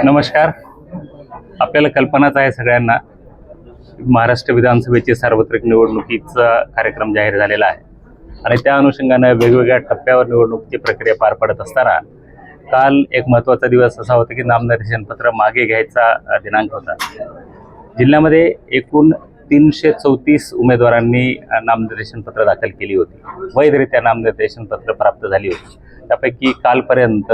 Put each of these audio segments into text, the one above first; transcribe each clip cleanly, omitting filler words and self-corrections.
नमस्कार. आपल्याला कल्पनाच आहे सगळ्यांना, महाराष्ट्र विधानसभेची सार्वत्रिक निवडणुकीचा कार्यक्रम जाहीर झालेला आहे आणि त्या अनुषंगाने वेगवेगळ्या टप्प्यावर निवडणुकीची प्रक्रिया पार पडत असताना काल एक महत्त्वाचा दिवस असा होता की नामनिर्देशन पत्र मागे घ्यायचा दिनांक होता. जिल्ह्यामध्ये एकूण 334 उमेदवारांनी नामनिर्देशन पत्र दाखल केली होती. वैधरित्या नामनिर्देशन पत्र प्राप्त झाली होती. त्यापैकी कालपर्यंत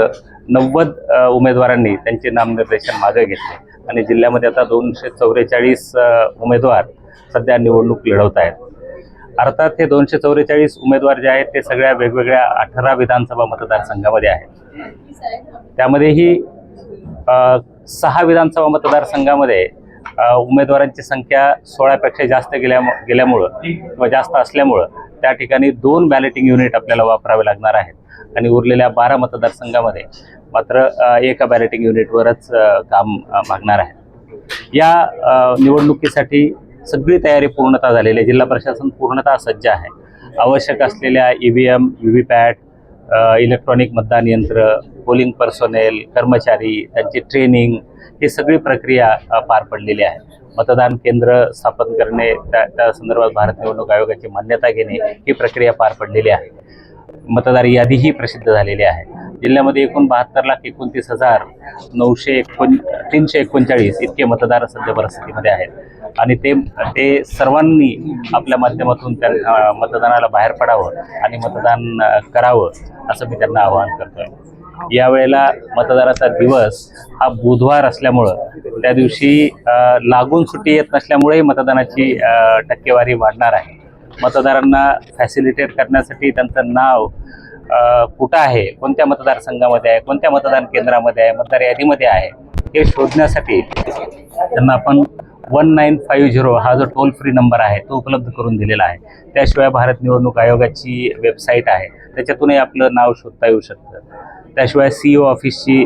90 उमेदवारांनी त्यांचे नामनिर्देशन मागे घेतले आणि जिल्ह्यामध्ये आता 244 उमेदवार सध्या निवडणूक लढवत आहेत. अर्थात हे 244 उमेदवार जे आहेत ते सगळ्या वेगवेगळ्या 18 विधानसभा मतदारसंघामध्ये आहेत. त्यामध्येही 6 विधानसभा मतदारसंघामध्ये उमेदवारांची संख्या 16पेक्षा जास्त गेल्यामुळं किंवा जास्त असल्यामुळं त्या ठिकाणी 2 बॅलेटिंग युनिट आपल्याला वापरावे लागणार आहेत आणि उरलेल्या 12 मतदारसंघामध्ये मात्र एका बॅलेटिंग युनिटवरच काम मागणार आहे. या निवडणुकीसाठी सगळी तयारी पूर्णतः झालेली आहे. जिल्हा प्रशासन पूर्णतः सज्ज आहे. आवश्यक असलेल्या EVM, VVPAT, इलेक्ट्रॉनिक मतदान यंत्र, पोलिंग पर्सोनेल, कर्मचारी, त्यांची ट्रेनिंग, ही सगळी प्रक्रिया पार पडलेली आहे. मतदान केंद्र स्थापन करणे, त्या संदर्भात भारत निवडणूक आयोगाची मान्यता घेणे, ही प्रक्रिया पार पडलेली आहे. मतदार यादीही प्रसिद्ध झालेली आहे. जिल्ह्यामध्ये एकूण 72,69,339 इतके मतदार सध्या परिस्थितीमध्ये आहेत आणि ते सर्वांनी आपल्या माध्यमातून त्या मतदानाला बाहेर पडावं आणि मतदान करावं असं मी त्यांना आवाहन करतोय. यावेळेला मतदानाचा दिवस हा बुधवार असल्यामुळं त्या दिवशी लागून सुट्टी येत नसल्यामुळेही मतदानाची टक्केवारी वाढणार आहे. मतदारांना फॅसिलिटेट करण्यासाठी त्यांचं नाव कुठं आहे, कोणत्या मतदारसंघामध्ये आहे, कोणत्या मतदान केंद्रामध्ये आहे, मतदार यादीमध्ये आहे, हे शोधण्यासाठी त्यांना आपण 1950 हा जो टोल फ्री नंबर आहे तो उपलब्ध करून दिलेला आहे. त्याशिवाय भारत निवडणूक आयोगाची वेबसाईट आहे, त्याच्यातूनही आपलं नाव शोधता येऊ शकतं. त्याशिवाय CO ऑफिसची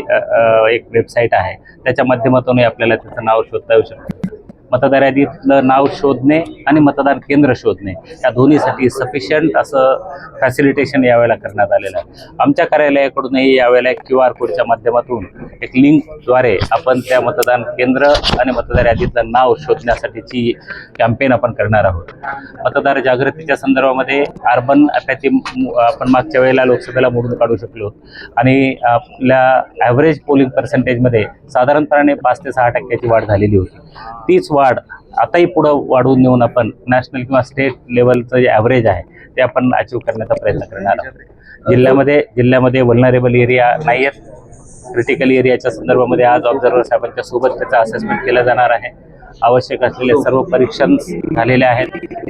एक वेबसाईट आहे, त्याच्या माध्यमातूनही आपल्याला त्याचं नाव शोधता येऊ शकतं. मतदार यादीतलं नाव शोधणे आणि मतदान केंद्र शोधणे या दोन्हीसाठी सफिशियंट असं फॅसिलिटेशन यावेळेला करण्यात आलेलं आहे. आमच्या कार्यालयाकडूनही यावेळेला QR कोडच्या माध्यमातून एक लिंकद्वारे आपण त्या मतदान केंद्र आणि मतदार यादीतलं नाव शोधण्यासाठीची कॅम्पेन आपण करणार आहोत. मतदार जागृतीच्या संदर्भामध्ये अर्बन अपॅथी आपण मागच्या वेळेला लोकसभेला मोडून काढू शकलो आणि आपल्या ॲव्हरेज पोलिंग पर्सेंटेजमध्ये साधारणपणे 5 ते 6% वाढ झालेली होती. तीच वाढ आताही पुढं वाढवून नेऊन आपण नॅशनल किंवा स्टेट लेवलचं जे ॲव्हरेज आहे ते आपण अचीव करण्याचा प्रयत्न करणार आहोत. जिल्ह्यामध्ये वल्नरेबल एरिया नाही आहेत. क्रिटिकल एरियाच्या संदर्भामध्ये आज ऑब्झर्व्हर साहेबांच्या सोबत त्याचा असेसमेंट केला जाणार आहे. आवश्यक असलेले सर्व परीक्षण झालेले आहेत.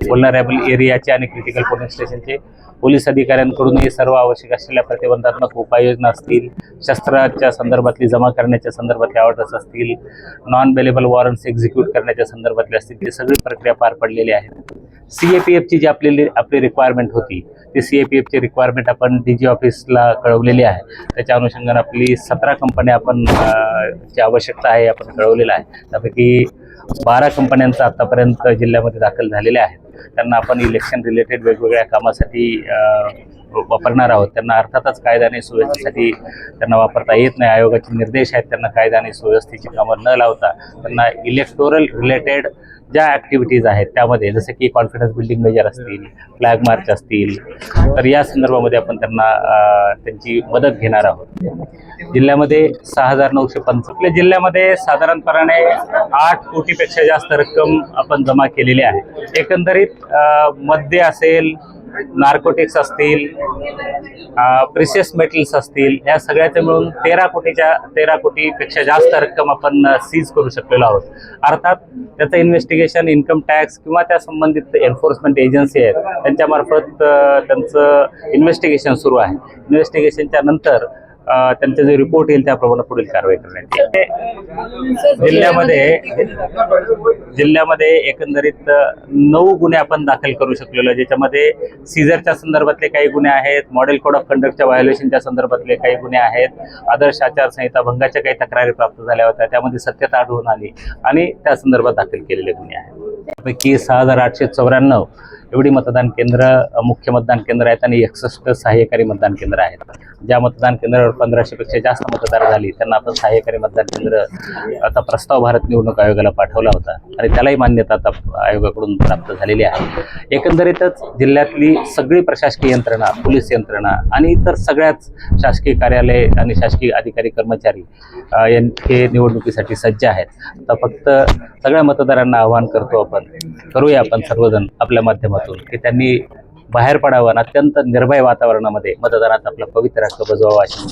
वल्नरेबल एरियाचे आणि क्रिटिकल पोलिंग स्टेशनचे पोलीस अधिकाऱ्यांकडूनही सर्व आवश्यक असलेल्या प्रतिबंधात्मक उपाययोजना असतील, शस्त्राच्या संदर्भातली जमा करण्याच्या संदर्भातले ऑर्डर्स असतील, नॉन बेलेबल वॉरंट्स एक्झिक्यूट करण्याच्या संदर्भातले असतील, ती सगळी प्रक्रिया पार पडलेली आहे. CAPFची जी आपली रिक्वायरमेंट होती ती CAPFची रिक्वायरमेंट आपण DG ऑफिसला कळवलेली आहे. त्याच्या अनुषंगाने आपली 17 कंपन्या आपण ची आवश्यकता आहे आपण कळवलेलं आहे. त्यापैकी 12 कंपन्यांचा आतापर्यंत जिल्ह्यामध्ये दाखल झालेल्या आहेत. त्यांना आपण इलेक्शन रिलेटेड वेगवेगळ्या कामासाठी वापरणार आहोत. त्यांना अर्थातच कायदा आणि सुव्यवस्थेसाठी त्यांना वापरता येत नाही. आयोगाचे निर्देश आहेत त्यांना कायदा आणि सुव्यवस्थेची कामं न लावता त्यांना इलेक्टोरल रिलेटेड ज्या ॲक्टिव्हिटीज आहेत त्यामध्ये जसे की कॉन्फिडन्स बिल्डिंग मेजर असतील, फ्लॅग मार्च असतील, तर या संदर्भामध्ये आपण त्यांना त्यांची मदत घेणार आहोत. जिल्ह्यामध्ये 6,950 आपल्या जिल्ह्यामध्ये साधारणपणे 8 कोटीपेक्षा जास्त रक्कम आपण जमा केलेली आहे. एकंदरीत मद्य असेल, नार्कोटिक्स असतील, प्रिशियस मेटल्स असतील, या सगळ्याचे मिळून 13 कोटीपेक्षा जास्त रक्कम आपण सीज करू शकलेलो आहोत. अर्थात त्याचं इन्व्हेस्टिगेशन इन्कम टॅक्स किंवा त्या संबंधित एन्फोर्समेंट एजन्सी आहेत त्यांच्यामार्फत त्यांचं इन्व्हेस्टिगेशन सुरू आहे. इन्व्हेस्टिगेशनच्या नंतर त्यांचे जे रिपोर्ट येईल त्याप्रमाणे पुढील कारवाई करण्यात येईल. जिल्ह्यामध्ये एकंदरीत 9 गुन्हे आपण दाखल करू शकलेलो, ज्याच्यामध्ये सीझरच्या संदर्भातले काही गुन्हे आहेत, मॉडेल कोड ऑफ कंडक्टच्या व्हायोलेशनच्या संदर्भातले काही गुन्हे आहेत, आदर्श आचारसंहिता भंगाच्या काही तक्रारी प्राप्त झाल्या होत्या त्यामध्ये सत्यता आढळून आली आणि त्या संदर्भात दाखल केलेले गुन्हे आहेत. त्यापैकी 6,894 एवढी मतदान केंद्र मुख्य मतदान केंद्र आहेत आणि 61 सहाय्यकारी मतदान केंद्र आहेत. ज्या मतदान केंद्रावर 1500पेक्षा जास्त मतदार झाली त्यांना आपण सहाय्यकारी मतदान केंद्र आता प्रस्ताव भारत निवडणूक आयोगाला पाठवला होता आणि त्यालाही मान्यता आता आयोगाकडून प्राप्त झालेली आहे. एकंदरीतच जिल्ह्यातली सगळी प्रशासकीय यंत्रणा, पोलीस यंत्रणा आणि इतर सगळ्याच शासकीय कार्यालय आणि शासकीय अधिकारी कर्मचारी हे निवडणुकीसाठी सज्ज आहेत. आता फक्त सगळ्या मतदारांना आवाहन करूया आपण सर्वजण आपल्या माध्यमातून की त्यांनी बाहेर पडावं आणि अत्यंत निर्भय वातावरणामध्ये मतदानात आपला पवित्र हक्क बजवावा अशी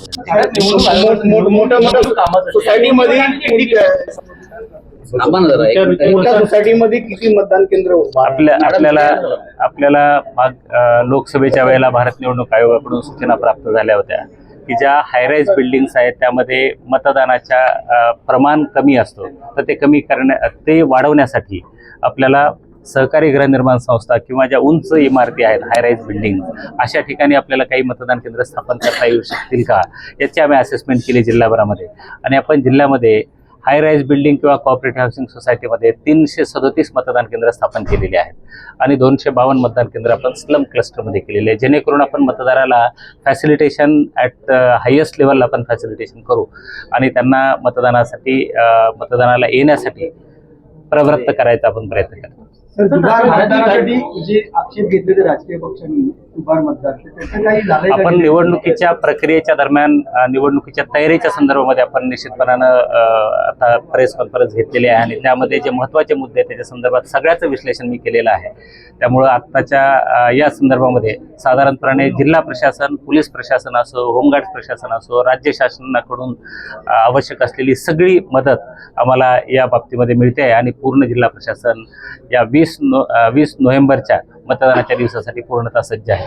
सोसायटीमध्ये किती मतदान केंद्र आपल्याला लोकसभेच्या वेळेला भारत निवडणूक आयोगाकडून सूचना प्राप्त झाल्या होत्या की ज्या हायराईज बिल्डिंग्स आहेत त्यामध्ये मतदानाच्या प्रमाण कमी असतो, तर ते वाढवण्यासाठी आपल्याला सहकारी गृहनिर्माण संस्था किंवा ज्या उंच इमारती आहेत हायराईज बिल्डिंग अशा ठिकाणी आपल्याला काही मतदान केंद्र स्थापन करता येऊ शकतील का याची आम्ही असेसमेंट केली जिल्हाभरामध्ये. आणि आपण जिल्ह्यामध्ये हायराईज बिल्डिंग किंवा कॉपरेटिव्ह हाऊसिंग सोसायटीमध्ये 337 मतदान केंद्र स्थापन केलेली आहेत आणि 252 मतदान केंद्र आपण स्लम क्लस्टरमध्ये केलेले आहे, जेणेकरून आपण मतदाराला फॅसिलिटेशन ॲट हायेस्ट लेवलला आपण फॅसिलिटेशन करू आणि त्यांना मतदानाला येण्यासाठी प्रवृत्त करायचा आपण प्रयत्न करू. दुबार मतदानासाठी जे आक्षेप घेतलेले राजकीय पक्षांनी दुबार मतदार त्याचं काही झालंय? आपण निवडणुकीच्या प्रक्रियेच्या दरम्यान निवडणुकीच्या तयारीच्या संदर्भामध्ये आपण निश्चितपणानं आता प्रेस कॉन्फरन्स घेतलेली आहे आणि त्यामध्ये जे महत्त्वाचे मुद्दे आहेत त्याच्या संदर्भात सगळ्याचं विश्लेषण मी केलेलं आहे. त्यामुळं आत्ताच्या या संदर्भामध्ये साधारणपणे जिल्हा प्रशासन, पोलीस प्रशासन असो, होमगार्ड प्रशासन असो, राज्य शासनाकडून आवश्यक असलेली सगळी मदत आम्हाला या बाबतीमध्ये मिळते आहे आणि पूर्ण जिल्हा प्रशासन या 20 नोव्हेंबरच्या मतदानाच्या दिवसासाठी पूर्णतः सज्ज आहे.